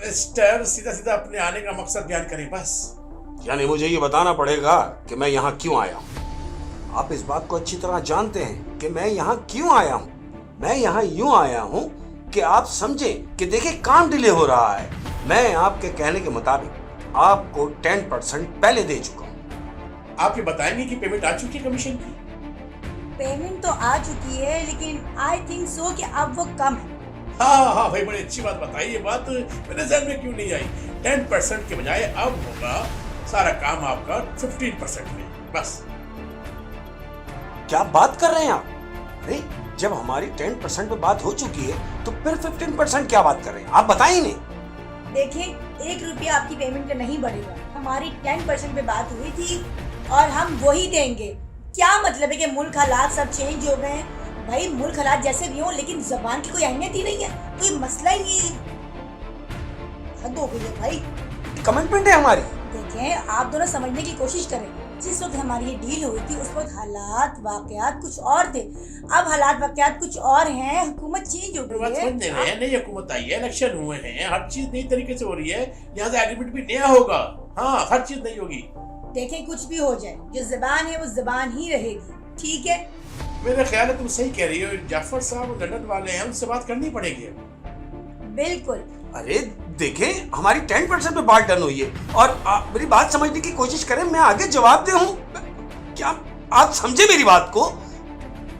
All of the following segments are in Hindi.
मिस्टर, सीधा सीधा अपने आने का मकसद बयान करें बस। यानी मुझे ये बताना पड़ेगा कि मैं यहाँ क्यों आया हूँ। आप इस बात को अच्छी तरह जानते हैं कि मैं यहाँ क्यों आया हूँ। मैं यहाँ यूं आया हूँ कि आप समझें कि देखिए काम डिले हो रहा है। मैं आपके कहने के मुताबिक आपको 10% पहले दे चुका हूँ। आप ये बताएंगे कि पेमेंट आ चुकी है कमीशन की? पेमेंट तो आ चुकी है, लेकिन आई थिंक सो कि अब वो कम है। हाँ भाई, बड़ी अच्छी बात बताई। ये बात मेरे ज़हन में क्यों नहीं आई। 10% के बजाय अब होगा सारा काम आपका 15% में बस। क्या बात कर रहे हैं आप? अरे जब हमारी 10% पे बात हो चुकी है तो फिर 15% क्या बात कर रहे हैं? आप बताइए नहीं। देखिए, 1 रुपया आपकी पेमेंट का नहीं बढ़ेगा। हमारी 10% पे बात हुई थी और हम वही देंगे। क्या मतलब है कि मुल्क हालात सब चेंज हो गए हैं? भाई मुल्क हालात जैसे भी हो, लेकिन जबान की कोई अहमियत ही नहीं है, कोई मसला ही नहीं। हद हो गई है भाई। कमिटमेंट है हमारी। देखें, आप दोनों समझने की कोशिश करें। जिस वक्त हमारी ये डील हुई थी उस वक्त हालात वाकयात कुछ और थे। अब हालात वाकयात कुछ और हैं। हुकूमत चेंज हो गई है। समझ नहीं रहे हैं, नई हुकूमत आई है, इलेक्शन हुए हैं, हर चीज नई तरीके से हो रही है, लिहाजा एग्रीमेंट भी नया होगा। हाँ, हर चीज नई होगी। देखें, कुछ भी हो जाए, जो जबान है वो जबान ही रहेगी, ठीक है? मेरा ख्याल है तुम सही कह रही हो। जाफर साहब लंदन वाले हैं, उनसे बात करनी पड़ेगी। बिल्कुल। अरे देखें, हमारी 10% पे बात डन हुई है और मेरी बात समझने की कोशिश करें। मैं आगे जवाब दे हूँ। क्या आप समझे मेरी बात को?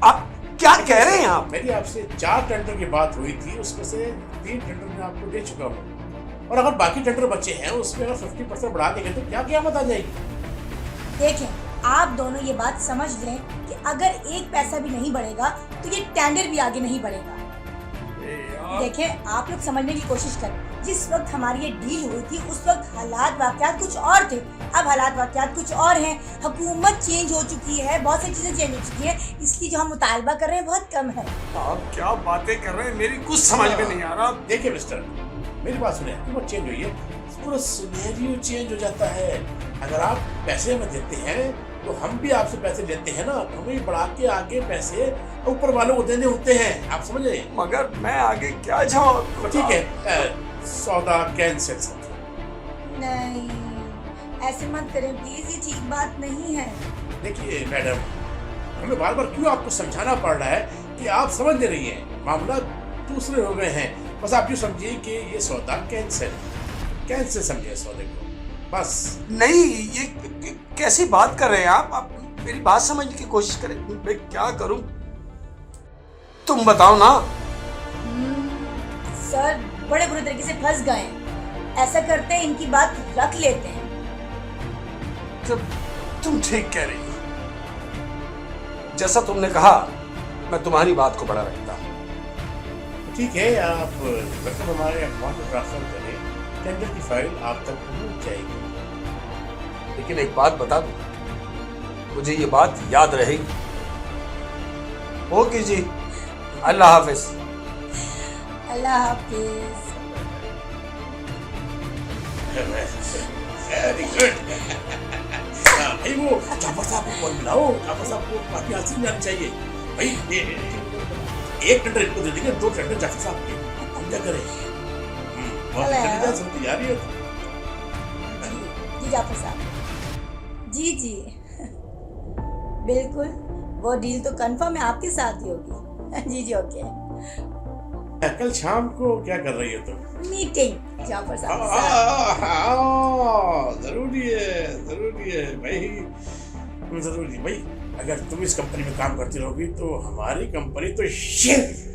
आप क्या कह रहे हैं आप? मेरी आपसे 4 टेंडर की बात हुई थी, उसमें से 3 टेंडर मैं आपको दे चुका हूँ, और अगर बाकी टेंडर बचे हैं उसमें अगर 50% बढ़ा देंगे तो क्या कीमत आ जाएगी। देखें, आप दोनों ये बात समझ लें कि अगर 1 पैसा भी नहीं बढ़ेगा तो ये टेंडर भी आगे नहीं बढ़ेगा। देखें, आप लोग समझने की कोशिश करें। जिस वक्त हमारी ये डील हुई थी उस वक्त हालात वाकयात कुछ और थे। अब हालात वाकयात कुछ और हैं। हुकूमत चेंज हो चुकी है, बहुत सारी चीजें चेंज हो चुकी हैं, इसलिए जो हम मुतालबा कर रहे हैं बहुत कम है। आप क्या बातें कर रहे हैं? मेरी कुछ समझ में नहीं आ रहा। देखिए मिस्टर, मेरी बात सुनिए। हुकूमत चेंज हुई है, पूरा सिनेरियो चेंज हो जाता है। अगर आप पैसे हमें देते हैं तो हम भी आपसे पैसे लेते हैं ना, तो हमें बढ़ा के आगे पैसे ऊपर वालों को देने होते हैं। आप समझ रहे हैं? मगर मैं आगे क्या जवाब दूं? तो ठीक है, सौदा कैंसिल समझो। नहीं, ऐसे मत करें प्लीज, ये ठीक बात नहीं है। देखिए मैडम, हमें बार बार क्यों आपको समझाना पड़ रहा है कि आप समझ नहीं रही हैं। मामला दूसरे हो गए हैं। बस आप यूँ समझिए कि ये सौदा कैंसिल समझिए सौदे को, बस। नहीं, ये कैसी बात कर रहे हैं आप मेरी बात समझने की कोशिश करें। मैं क्या करूं? तुम बताओ ना। सर बड़े बुरे तरीके से फंस गए हैं। ऐसा करते हैं, इनकी बात रख लेते हैं। तुम ठीक कह रही हो। जैसा तुमने कहा, मैं तुम्हारी बात को बड़ा रखता हूं। ठीक है, आप रकम हमारे अकाउंट में ट्रांसफर करें, टेंडर की फाइल आप तक पहुंच जाएगी। लेकिन एक बात बता दूं, मुझे ये बात याद रहेगी। ओके जी, अल्लाह हाफिज। अल्लाह हाफिज। Very good. भाई वो जाफर साहब को कॉल मिलाओ। जाफर साहब को काफी हंसी आनी चाहिए भाई। एक टेंडर इनको दे देंगे, 2 टेंडर जाफर साहब के। हम क्या करें? बहुत इंटेलिजेंस होती जा रही है। जी जाफर साहब, जी बिल्कुल, वो डील तो कंफर्म है, आपके साथ ही होगी। जी ओके। कल शाम को क्या कर रही हो तुम? मीटिंग जाफर साहब के साथ। जरूरी है भाई, जरूरी भाई। अगर तुम इस कंपनी में काम करती रहोगी तो हमारी कंपनी तो शेर।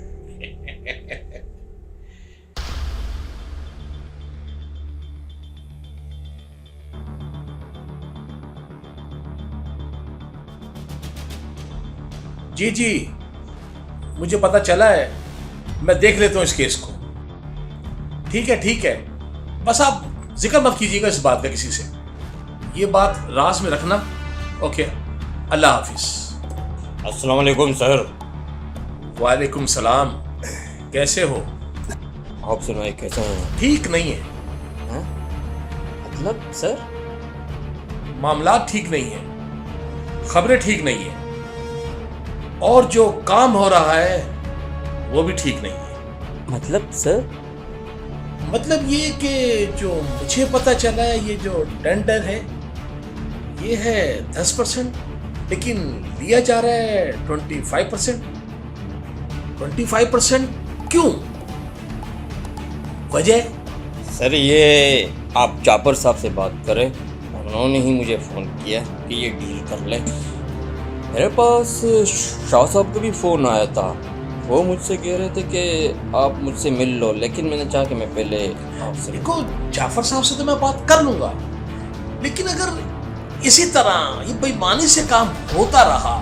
जी, मुझे पता चला है। मैं देख लेता हूँ इस केस को। ठीक है, बस आप जिक्र मत कीजिएगा इस बात का किसी से। ये बात राज में रखना। ओके, अल्लाह हाफिज। अस्सलाम वालेकुम सर। वालेकुम सलाम। कैसे हो? आप सुनाए कैसे हैं? ठीक नहीं है। हाँ? मतलब सर? मामला ठीक नहीं है, खबरें ठीक नहीं है, और जो काम हो रहा है वो भी ठीक नहीं है। मतलब सर? मतलब ये कि जो मुझे पता चला है, ये जो टेंडर है ये है 10%, लेकिन लिया जा रहा है 25%। 25% क्यों? वजह? सर ये आप जाफर साहब से बात करें, उन्होंने ही मुझे फ़ोन किया कि ये डील कर ले। मेरे पास शाह साहब का भी फ़ोन आया था, वो मुझसे कह रहे थे कि आप मुझसे मिल लो, लेकिन मैंने चाहा कि मैं पहले आपसे देखो, जाफर साहब से तो मैं बात कर लूंगा, लेकिन अगर इसी तरह ये बेईमानी से काम होता रहा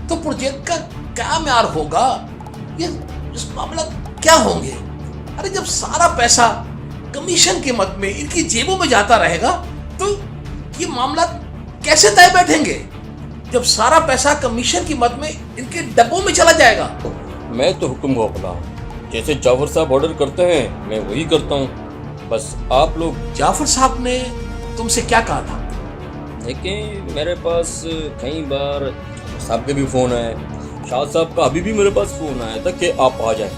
तो प्रोजेक्ट का क्या म्यार होगा? ये इस मामला क्या होंगे? अरे जब सारा पैसा कमीशन के मद में इनकी जेबों में जाता रहेगा तो ये मामला कैसे तय बैठेंगे? जब सारा पैसा कमीशन की मद में इनके डब्बों में चला जाएगा। मैं तो हुक्म को अपना, जैसे जाफर साहब ऑर्डर करते हैं मैं वही करता हूँ, बस आप लोग। जाफर साहब ने तुमसे क्या कहा था? लेकिन मेरे पास कई बार साहब के भी फ़ोन आए, शाह साहब का अभी भी मेरे पास फ़ोन आया था कि आप आ जाएं,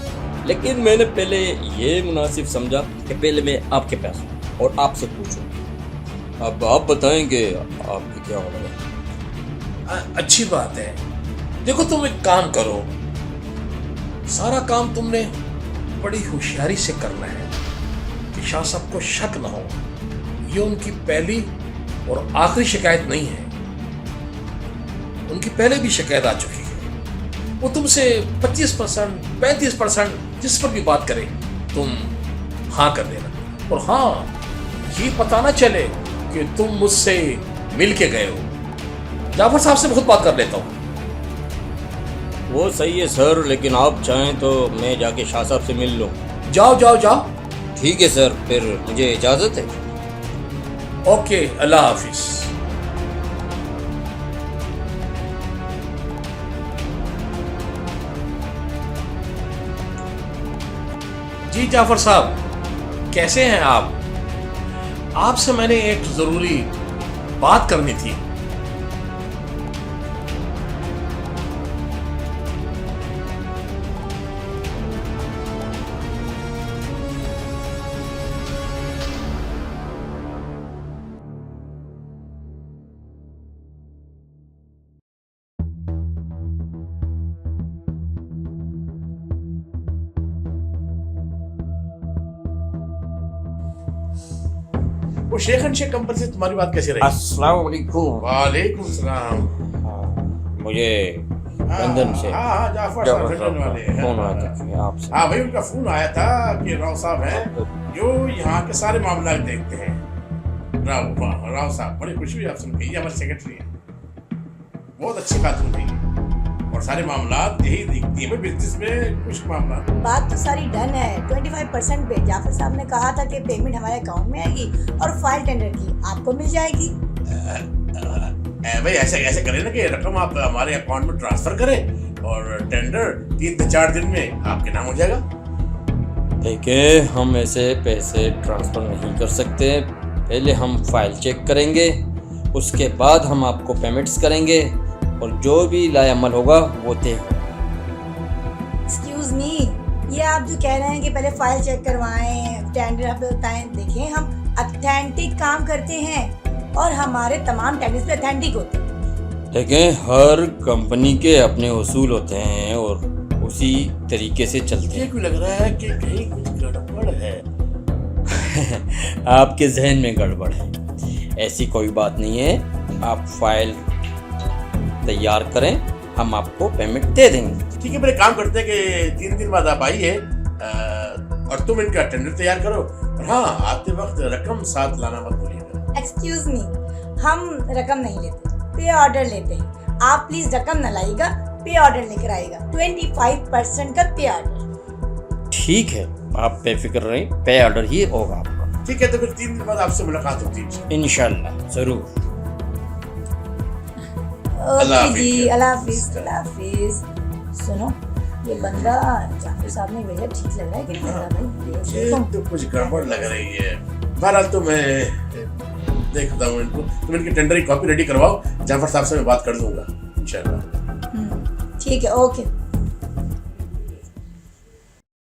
लेकिन मैंने पहले ये मुनासिब समझा कि पहले मैं आपके पास और आपसे पूछूं। अब आप बताएंगे आपके क्या ऑर्डर है। अच्छी बात है। देखो, तुम एक काम करो, सारा काम तुमने बड़ी होशियारी से करना है कि शाह साहब को शक न हो। ये उनकी पहली और आखिरी शिकायत नहीं है, उनकी पहले भी शिकायत आ चुकी है। वो तुमसे 25%, 35% जिस पर भी बात करे तुम हाँ कर देना, और हाँ, ये पता ना चले कि तुम मुझसे मिल के गए हो। जाफर साहब से बहुत बात कर लेता हूँ। वो सही है सर, लेकिन आप चाहें तो मैं जाके शाह साहब से मिल लूँ। जाओ जाओ जाओ। ठीक है सर, फिर मुझे इजाज़त है। ओके, अल्लाह हाफिज। जी जाफर साहब, कैसे हैं आप? आपसे मैंने एक जरूरी बात करनी थी। वो शेख एंड शेख कंपनी से तुम्हारी बात कैसे रही? अस्सलाम वालेकुम। वालेकुम सलाम। मुझे लंदन से हाँ, जाफर साहब लंदन वाले हैं। फोन आया था कि आपसे। हाँ भाई, उनका फोन आया था कि राव साहब हैं जो यहाँ के सारे मामला देखते हैं। राव साहब, बड़ी खुशी हुई आप सुन के। ये हमारे सेक्रेटरी हैं, बहुत अच्छी खातून थी और सारे मामला यही देखती है बिजनेस में। कुछ मामला बात तो सारी डन है। 25% पे जाफर साहब ने कहा था कि पेमेंट हमारे अकाउंट में आएगी और फाइल टेंडर की आपको मिल जाएगी। भाई ऐसे करें ना कि रकम आप हमारे अकाउंट में ट्रांसफर करें और टेंडर 3 से 4 दिन में आपके नाम हो जाएगा। ठीक है, हम ऐसे पैसे ट्रांसफर नहीं कर सकते। पहले हम फाइल चेक करेंगे, उसके बाद हम आपको पेमेंट्स करेंगे और जो भी लायामल होगा वो तय होगा। एक्सक्यूज मी, ये आप जो कह रहे हैं कि पहले फाइल चेक करवाएं, टेंडर आप बताएं, देखें हम ऑथेंटिक काम करते हैं और हमारे तमाम टेंडर्स पे ऑथेंटिक होते हैं। देखें, हर कंपनी के अपने उसूल होते हैं और उसी तरीके से चलते ये हैं। क्यों लग रहा है कि कहीं कुछ गड़बड़ है? आपके जहन में गड़बड़ है, ऐसी कोई बात नहीं है। आप फाइल तैयार करें, हम आपको पेमेंट दे देंगे। ठीक है, मेरे काम करते हैं कि 3 दिन बाद आप आइए और तुम इनका टेंडर तैयार करो। और हाँ, आते वक्त रकम साथ लाना मत भूलिएगा। एक्सक्यूज मी, हम रकम नहीं लेते, पे ऑर्डर लेते हैं। आप प्लीज रकम न लाइएगा, पे ऑर्डर लेकर आइएगा। 25% का पे ऑर्डर। ठीक है, आप बेफिक्र रहें, पे ऑर्डर ही होगा आपका। ठीक है, तो फिर 3 दिन बाद आपसे मुलाकात होती है इंशाल्लाह, जरूर। अल्लाह ओके हाफिज। जी, अल्लाह हाफिज, अल्लाह हाफिज। सुनो, ये बंदा जाफर साहब ने भेजा, ठीक लग रहा है कि नहीं लग रहा भाई? ये देखो। तो कुछ गड़बड़ लग रही है। बहरहाल तो मैं देखता हूँ इनको। तुम इनकी टेंडर की कॉपी रेडी करवाओ, जाफर साहब से मैं बात कर लूंगा इंशाल्लाह। ठीक है, ओके।